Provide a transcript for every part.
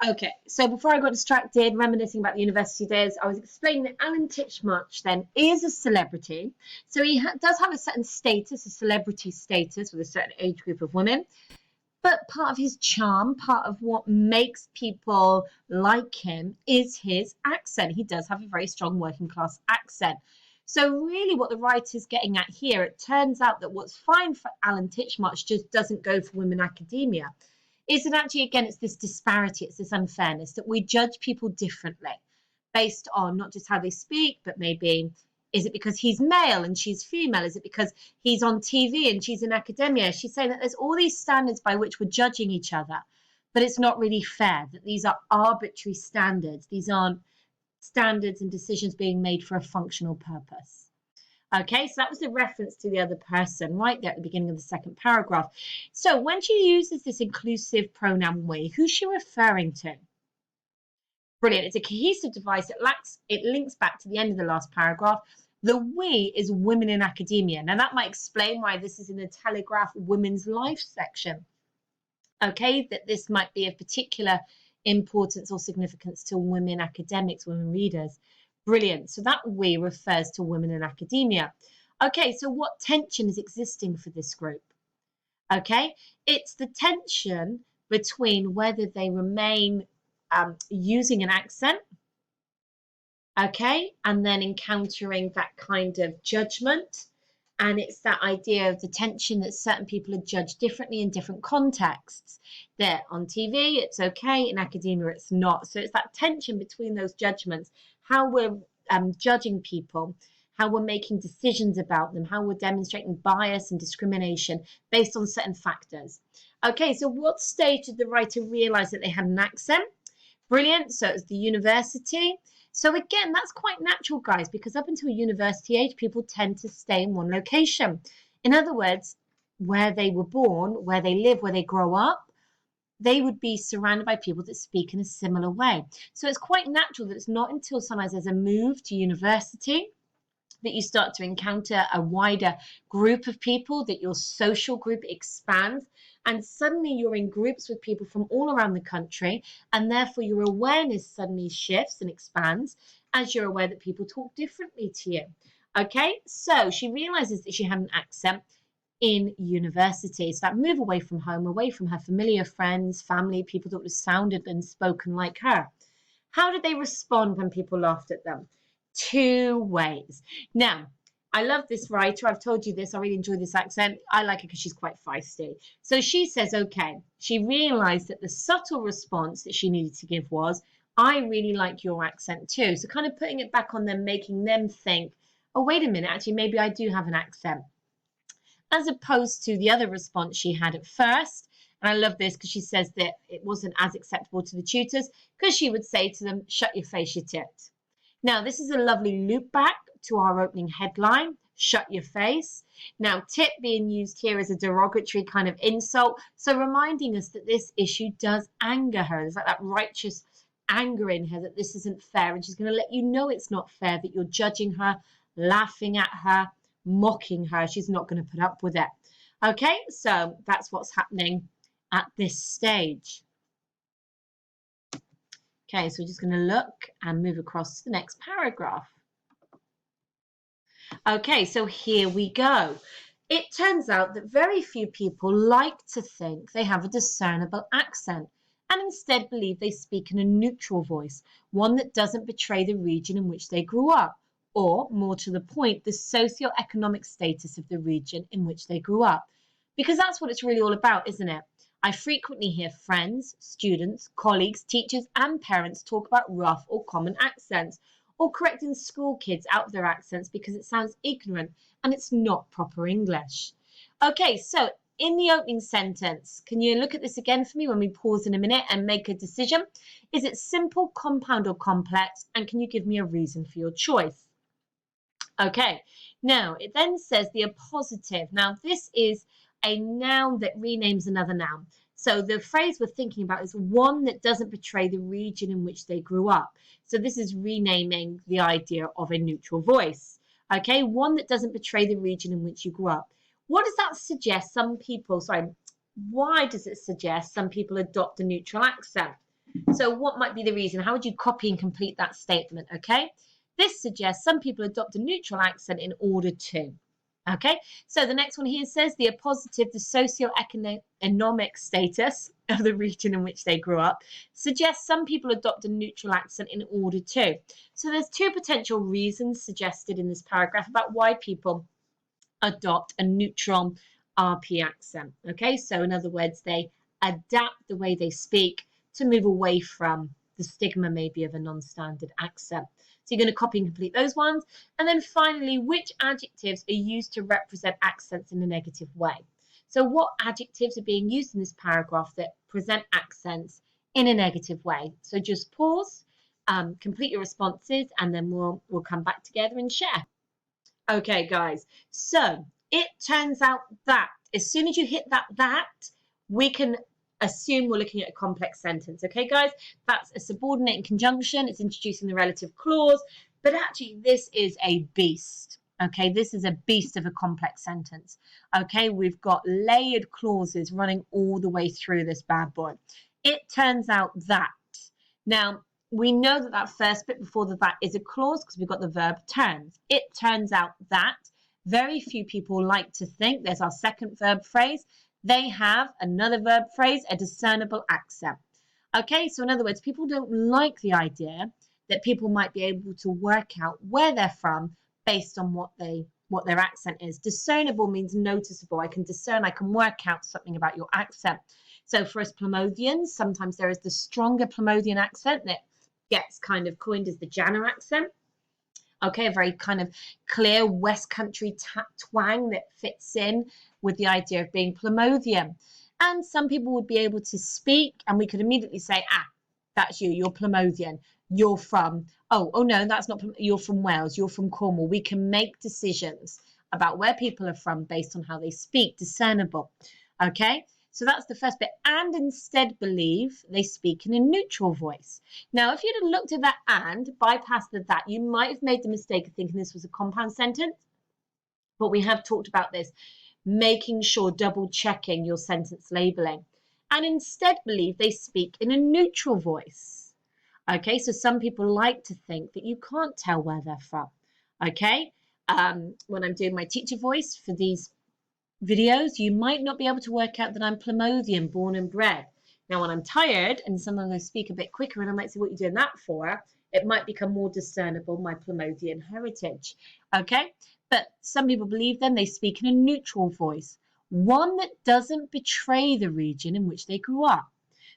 Okay, so before I got distracted, reminiscing about the university days, I was explaining that Alan Titchmarsh then is a celebrity. So he does have a certain status, a celebrity status with a certain age group of women. But part of his charm, part of what makes people like him is his accent. He does have a very strong working class accent. So really what the writer's getting at here, it turns out that what's fine for Alan Titchmarsh just doesn't go for women academia. Is that actually, again, it's this disparity, it's this unfairness that we judge people differently based on not just how they speak, but maybe is it because he's male and she's female? Is it because he's on TV and she's in academia? She's saying that there's all these standards by which we're judging each other, but it's not really fair, that these are arbitrary standards. These aren't standards and decisions being made for a functional purpose. Okay, so that was the reference to the other person right there at the beginning of the second paragraph. So when she uses this inclusive pronoun we, who's she referring to? Brilliant. It's a cohesive device. It links back to the end of the last paragraph. The we is women in academia. Now that might explain why this is in the Telegraph women's life section. Okay, that this might be of particular importance or significance to women academics, women readers. Brilliant. So that we refers to women in academia. Okay, so what tension is existing for this group? Okay, it's the tension between whether they remain using an accent, okay, and then encountering that kind of judgment. And it's that idea of the tension that certain people are judged differently in different contexts. That on TV, it's okay, in academia, it's not. So it's that tension between those judgments, how we're judging people, how we're making decisions about them, how we're demonstrating bias and discrimination based on certain factors. Okay, so what stage did the writer realize that they had an accent? Brilliant. So it's the university. So again, that's quite natural, guys, because up until university age, people tend to stay in one location. In other words, where they were born, where they live, where they grow up, they would be surrounded by people that speak in a similar way. So it's quite natural that it's not until sometimes there's a move to university that you start to encounter a wider group of people, that your social group expands, and suddenly you're in groups with people from all around the country, and therefore your awareness suddenly shifts and expands as you're aware that people talk differently to you. Okay, so she realizes that she had an accent in university. So that move away from home, away from her familiar friends, family, people that was sounded and spoken like her. How did they respond when people laughed at them? Two ways. Now, I love this writer. I've told you this. I really enjoy this accent. I like it because she's quite feisty. So she says, okay, she realized that the subtle response that she needed to give was, I really like your accent too. So kind of putting it back on them, making them think, oh, wait a minute, actually, maybe I do have an accent. As opposed to the other response she had at first. And I love this because she says that it wasn't as acceptable to the tutors because she would say to them, shut your face, you tit. Now, this is a lovely loop back to our opening headline, shut your face. Now, tit being used here as a derogatory kind of insult. So reminding us that this issue does anger her. There's like that righteous anger in her that this isn't fair. And she's going to let you know it's not fair, that you're judging her, laughing at her, mocking her. She's not going to put up with it. Okay, so that's what's happening at this stage. Okay, so we're just going to look and move across to the next paragraph. Okay, so here we go. It turns out that very few people like to think they have a discernible accent and instead believe they speak in a neutral voice, one that doesn't betray the region in which they grew up, or, more to the point, the socio-economic status of the region in which they grew up. Because that's what it's really all about, isn't it? I frequently hear friends, students, colleagues, teachers and parents talk about rough or common accents, or correcting school kids out of their accents because it sounds ignorant and it's not proper English. Okay, so in the opening sentence, can you look at this again for me when we pause in a minute and make a decision? Is it simple, compound or complex? And can you give me a reason for your choice? Okay, now it then says the appositive. Now this is a noun that renames another noun. So the phrase we're thinking about is one that doesn't betray the region in which they grew up. So this is renaming the idea of a neutral voice. Okay, one that doesn't betray the region in which you grew up. What does that suggest? Why does it suggest some people adopt a neutral accent? So what might be the reason? How would you copy and complete that statement? Okay. This suggests some people adopt a neutral accent in order to. Okay. So the next one here says the appositive, the socioeconomic status of the region in which they grew up suggests some people adopt a neutral accent in order to. So there's two potential reasons suggested in this paragraph about why people adopt a neutral RP accent. Okay, so in other words, they adapt the way they speak to move away from the stigma maybe of a non-standard accent. So you're going to copy and complete those ones. And then finally, which adjectives are used to represent accents in a negative way? So what adjectives are being used in this paragraph that present accents in a negative way? So just pause, complete your responses, and then we'll come back together and share. Okay, guys, so it turns out that as soon as you hit that, we can assume we're looking at a complex sentence. Okay, guys, that's a subordinate conjunction. It's introducing the relative clause, but actually this is a beast. Okay, this is a beast of a complex sentence. Okay, we've got layered clauses running all the way through this bad boy. It turns out that. Now, we know that that first bit before the that is a clause because we've got the verb turns. It turns out that very few people like to think, there's our second verb phrase, they have another verb phrase, a discernible accent. Okay, so in other words, people don't like the idea that people might be able to work out where they're from based on what their accent is. Discernible means noticeable. I can discern, I can work out something about your accent. So for us Plymouthians, sometimes there is the stronger Plymouthian accent that gets kind of coined as the Janner accent. Okay, a very kind of clear West Country twang that fits in with the idea of being Plymouthien. And some people would be able to speak and we could immediately say, that's you, you're Plymouthien. You're from, oh no, that's not, you're from Wales, you're from Cornwall. We can make decisions about where people are from based on how they speak, discernible. Okay, so that's the first bit. And instead believe they speak in a neutral voice. Now, if you'd have looked at that and bypassed that, you might have made the mistake of thinking this was a compound sentence. But we have talked about this, making sure, double checking your sentence labeling. And instead believe they speak in a neutral voice. Okay, so some people like to think that you can't tell where they're from. Okay, when I'm doing my teacher voice for these videos, you might not be able to work out that I'm Plymouthien, born and bred. Now, when I'm tired and sometimes I speak a bit quicker and I might say, what are you doing that for? It might become more discernible, my Plymouthien heritage. Okay, but some people believe then they speak in a neutral voice, one that doesn't betray the region in which they grew up.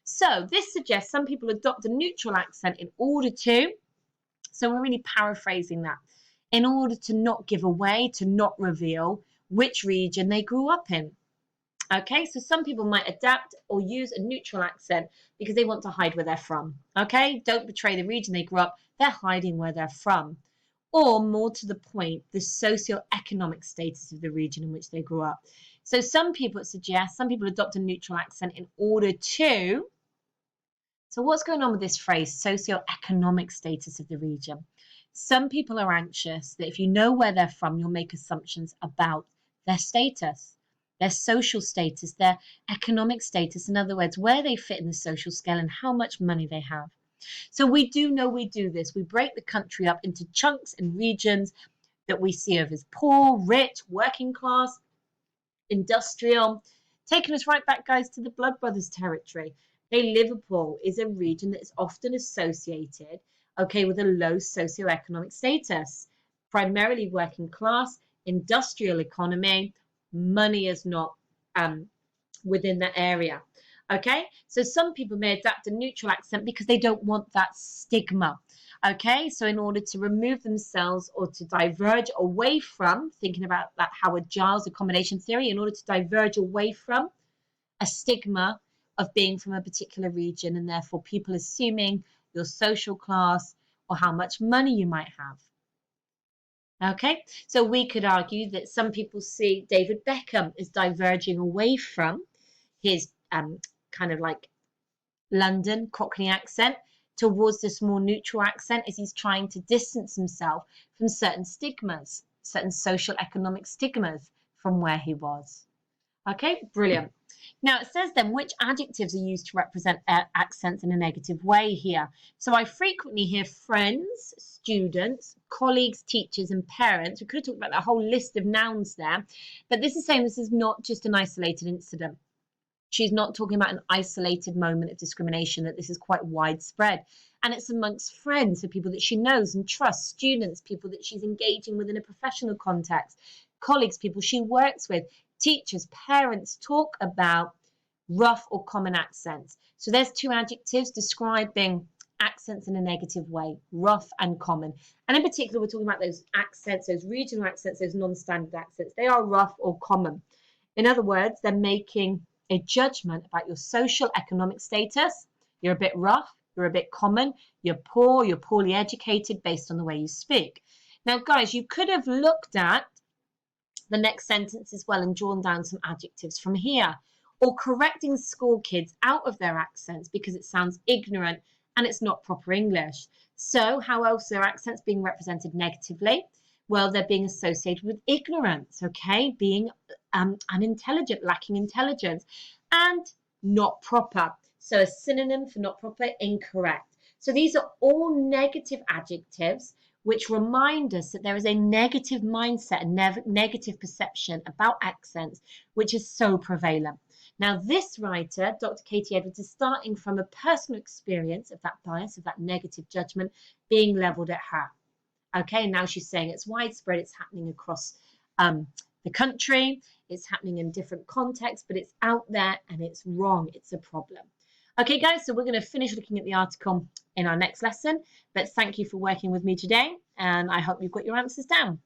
So this suggests some people adopt a neutral accent in order to, so we're really paraphrasing that, in order to not give away, to not reveal which region they grew up in. Okay, so some people might adapt or use a neutral accent because they want to hide where they're from. Okay, don't betray the region they grew up, they're hiding where they're from. Or more to the point, the socio-economic status of the region in which they grew up. So some people suggest, some people adopt a neutral accent in order to, so what's going on with this phrase, socio-economic status of the region? Some people are anxious that if you know where they're from, you'll make assumptions about their status, their social status, their economic status. In other words, where they fit in the social scale and how much money they have. So we do know we do this. We break the country up into chunks and regions that we see of as poor, rich, working class, industrial, taking us right back, guys, to the Blood Brothers territory. Okay, Liverpool is a region that is often associated, okay, with a low socioeconomic status, primarily working class, industrial economy. Money is not within that area. Okay, so some people may adapt a neutral accent because they don't want that stigma. Okay, so in order to remove themselves or to diverge away from, thinking about that Howard Giles accommodation theory, in order to diverge away from a stigma of being from a particular region and therefore people assuming your social class or how much money you might have. Okay, so we could argue that some people see David Beckham as diverging away from his kind of like London Cockney accent towards this more neutral accent as he's trying to distance himself from certain stigmas, certain social economic stigmas from where he was. Okay, brilliant. Now it says then which adjectives are used to represent accents in a negative way here. So I frequently hear friends, students, colleagues, teachers, and parents. We could have talked about that whole list of nouns there, but this is saying this is not just an isolated incident. She's not talking about an isolated moment of discrimination, that this is quite widespread. And it's amongst friends, so people that she knows and trusts, students, people that she's engaging with in a professional context, colleagues, people she works with, teachers, parents talk about rough or common accents. So there's two adjectives describing accents in a negative way, rough and common. And in particular, we're talking about those accents, those regional accents, those non-standard accents. They are rough or common. In other words, they're making a judgment about your social economic status. You're a bit rough, you're a bit common, you're poor, you're poorly educated based on the way you speak. Now, guys, you could have looked at the next sentence as well and drawn down some adjectives from here, or correcting school kids out of their accents because it sounds ignorant and it's not proper English. So how else are accents being represented negatively? Well, they're being associated with ignorance, okay? Being unintelligent, lacking intelligence, and not proper. So a synonym for not proper, incorrect. So these are all negative adjectives which remind us that there is a negative mindset, a negative perception about accents, which is so prevalent. Now, this writer, Dr. Katie Edwards, is starting from a personal experience of that bias, of that negative judgment being levelled at her. Okay, now she's saying it's widespread, it's happening across the country, it's happening in different contexts, but it's out there and it's wrong, it's a problem. Okay, guys, so we're going to finish looking at the article in our next lesson, but thank you for working with me today, and I hope you've got your answers down.